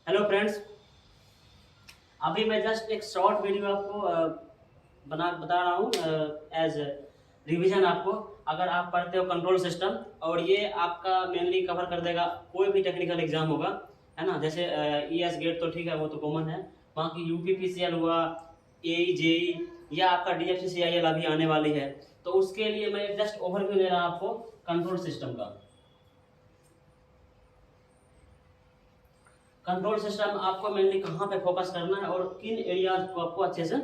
Hello friends, अभी मैं just एक शॉर्ट वीडियो आपको बता रहा हूँ एज रिवीजन आपको। अगर आप पढ़ते हो कंट्रोल सिस्टम, और ये आपका मेनली कवर कर देगा कोई भी टेक्निकल एग्जाम होगा, है ना। जैसे ईएस गेट तो ठीक है, वो तो कॉमन है। बाकी यूपीपीसीएल हुआ, एई जेई, या आपका डीएफसीसीआईएल अभी आने वाली है, तो उसके लिए मैं जस्ट ओवरव्यू दे रहा हूँ आपको कंट्रोल सिस्टम का। कंट्रोल सिस्टम आपको मेनली कहाँ पे फोकस करना है और किन एरियाज को आपको अच्छे से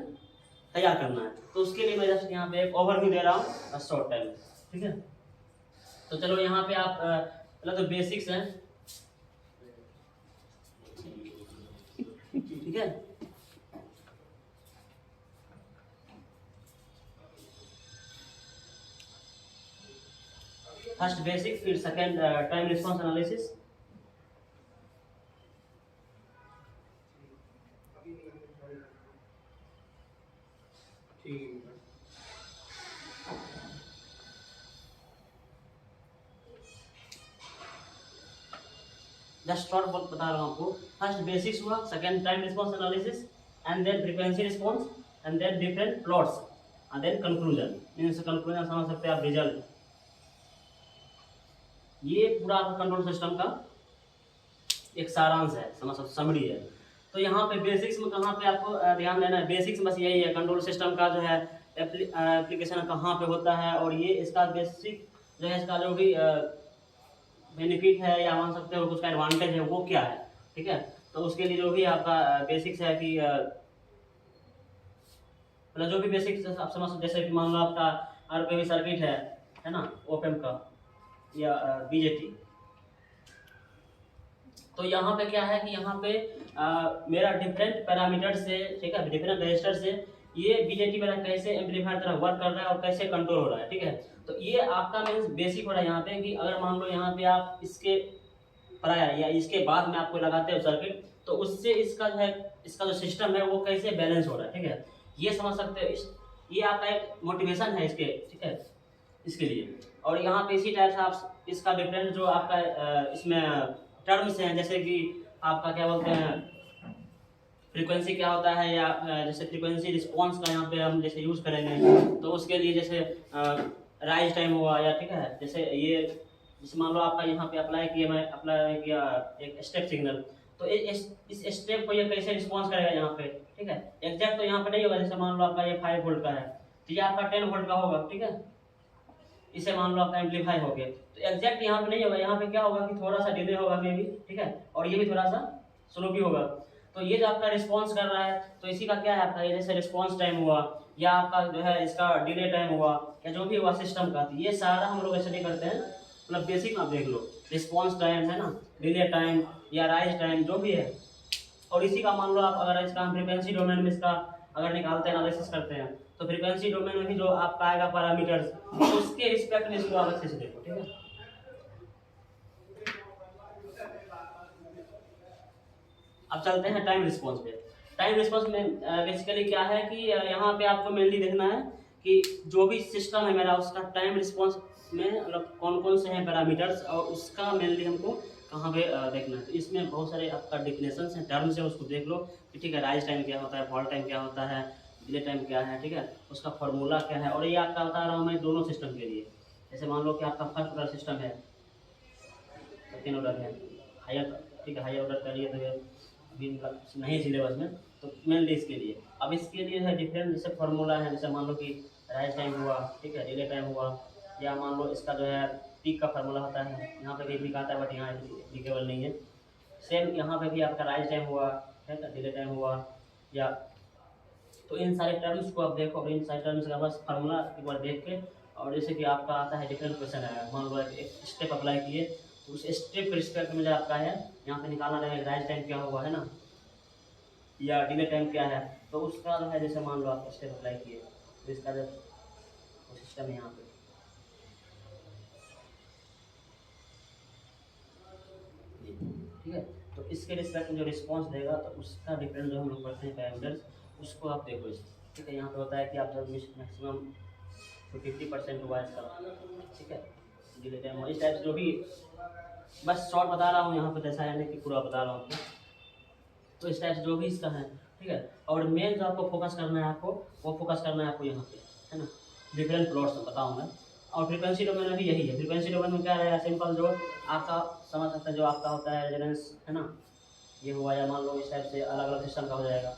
तैयार करना है, तो उसके लिए मैं जस्ट यहाँ पे एक ओवरव्यू दे रहा हूँ शॉर्ट टाइम। ठीक है, तो चलो यहाँ पे आप पहले तो बेसिक्स हैं। ठीक है, फर्स्ट बेसिक, फिर second time response analysis. Just short बहुत बता रहा हूँ आपको। फर्स्ट बेसिक्स हुआ, second time response analysis, and then frequency response, and then different plots, and then conclusion. Means conclusion समझ सकते हैं आप, रिजल्ट। ये पूरा आपका कंट्रोल सिस्टम का एक सारांश है, समझ समरी है। तो यहाँ पे बेसिक्स में कहाँ पे आपको ध्यान देना है। बेसिक्स बस यही है, कंट्रोल सिस्टम का जो है एप्लीकेशन कहाँ पे होता है, और ये इसका बेसिक जो है, इसका जो भी बेनिफिट है या मान सकते हो उसका एडवांटेज है वो क्या है। ठीक है, तो उसके लिए जो भी आपका बेसिक्स है कि मतलब जो भी बेसिक्स आप समझ सकते, जैसे कि मान लो आपका आरपीवी सर्किट है ना, ओपन का या बीजेटी। तो यहाँ पे क्या है कि यहाँ पे मेरा डिफरेंट पैरामीटर से, ठीक है, डिफरेंट रजिस्टर से ये बीजेटी मेरा कैसे एम्पलीफायर तरह वर्क कर रहा है और कैसे कंट्रोल हो रहा है। ठीक है, तो ये आपका मीन्स बेसिक हो रहा है यहाँ पे कि अगर मान लो यहाँ पे आप इसके प्रायर या इसके बाद में आपको लगाते हो सर्किट, तो उससे इसका जो है, इसका जो सिस्टम है वो कैसे बैलेंस हो रहा है। ठीक है, ये समझ सकते हो। ये आपका एक मोटिवेशन है इसके, ठीक है, इसके लिए। और यहाँ पे इसी टाइप से आप इसका डिफरेंट जो आपका इसमें टर्म्स हैं, जैसे कि आपका क्या बोलते हैं, फ्रीक्वेंसी क्या होता है, या जैसे फ्रीक्वेंसी रिस्पांस का यहाँ पे हम जैसे यूज करेंगे, तो उसके लिए जैसे राइज टाइम हुआ, या ठीक है, जैसे ये जैसे मान लो आपका यहाँ पे अप्लाई किया, मैं अप्लाई किया एक स्टेप सिग्नल, तो इस स्टेप को ये कैसे रिस्पॉन्स करेगा यहाँ पे। ठीक है, एग्जैक्ट तो यहाँ पे नहीं होगा। जैसे मान लो आपका ये 5 वोल्ट का है, तो ये आपका 10 वोल्ट का होगा। ठीक है, इसे मान लो आपका एम्पलीफाई हो गया, तो एग्जैक्ट यहाँ पे नहीं होगा। यहाँ पे क्या होगा कि थोड़ा सा डिले होगा मे भी, ठीक है, और ये भी थोड़ा सा स्लो भी होगा। तो ये जो आपका रिस्पॉन्स कर रहा है, तो इसी का क्या है आपका, ये जैसे रिस्पॉन्स टाइम हुआ, या आपका जो है इसका डिले टाइम हुआ, या जो भी हुआ सिस्टम का, तो ये सारा हम लोग स्टडी करते हैं। मतलब बेसिक आप देख लो, रिस्पॉन्स टाइम है ना, डिले टाइम या राइज टाइम जो भी है। और इसी का मान लो आप अगर इसका हम फ्रीक्वेंसी डोमेन में इसका अगर निकालते हैं, एनालिसिस करते हैं, तो फ्रीक्वेंसी डोमेन में भी जो आपका आएगा पैरामीटर्स, उसके रिस्पेक्ट में इसको आप अच्छे से देखो। ठीक है, अब चलते हैं टाइम रिस्पॉन्स पे। टाइम रिस्पॉन्स में बेसिकली क्या है कि यहाँ पे आपको मेनली देखना है कि जो भी सिस्टम है मेरा, उसका टाइम रिस्पॉन्स में मतलब कौन कौन से हैं पैरामीटर्स, और उसका मेनली हमको कहाँ पे देखना है। तो इसमें बहुत सारे आपका डिफिनेशन हैं, टर्म्स है, उसको देख लो कि ठीक है, राइज टाइम क्या होता है, फॉल टाइम क्या होता है, डिले टाइम क्या है, ठीक है, उसका फॉर्मूला क्या है। और ये आपका बता रहा हूँ मैं दोनों सिस्टम के लिए। जैसे मान लो कि आपका फर्स्ट ऑर्डर सिस्टम है, सेकेंड ऑर्डर है, हायर, ठीक है, हायर ऑर्डर का लिए तो ये अभी नहीं सिलेबस में, तो मेनली इसके लिए। अब इसके लिए है डिफरेंट जैसे फार्मूला है, जैसे मान लो कि राइज टाइम हुआ, ठीक है, डिले टाइम हुआ, या मान लो इसका जो है पीक का फार्मूला होता है, यहाँ पे भी पीक आता है बट यहाँ एप्लीकेबल नहीं है। सेम यहाँ पे भी आपका राइज टाइम हुआ, है ना, डिले टाइम हुआ, या तो इन सारे टर्म्स को आप देखो, और इन सारे टर्म्स का बस फार्मूला एक बार देख के, और जैसे कि आपका आता है डिफरेंट क्वेश्चन है, मान लो एक स्टेप अप्लाई किए, तो उस स्टेप के रिस्पेक्ट में जो आपका है यहाँ पे निकालना रहेगा राइज टाइम क्या हुआ, है ना, या डिले टाइम क्या है। तो उसका जो है जैसे मान लो आप स्टेप अप्लाई किए, तो इसका जो सिस्टम है यहाँ पे, ठीक है, तो इसके रिस्पेक्ट में जो रिस्पॉन्स देगा, तो उसका डिफरेंट जो हम लोग करते हैं पैरामीटर्स, उसको आप देखो इस। ठीक है, यहाँ पे होता है कि आप जब मैक्सिमम 50% हुआ इसका, ठीक है, डिले टाइम हुआ, इस टाइप से जो भी, बस शॉर्ट बता रहा हूँ यहाँ पे, ऐसा है नहीं कि पूरा बता रहा हूँ आपको। तो इस टाइप से जो भी इसका है, ठीक है। और मेन जो आपको फोकस करना है, आपको वो फोकस करना है आपको यहाँ पे, है ना, डिफरेंट प्लॉट्स में बताऊँ मैं। और फ्रीक्वेंसी डोमेन में भी यही है। फ्रीक्वेंसी डोमेन में क्या रहेगा, सिंपल जो आपका समझ सकते हैं, जो आपका होता है रेजोनेंस, है ना, ये हुआ, या मान लो इस टाइप से अलग अलग सिस्टम का हो जाएगा।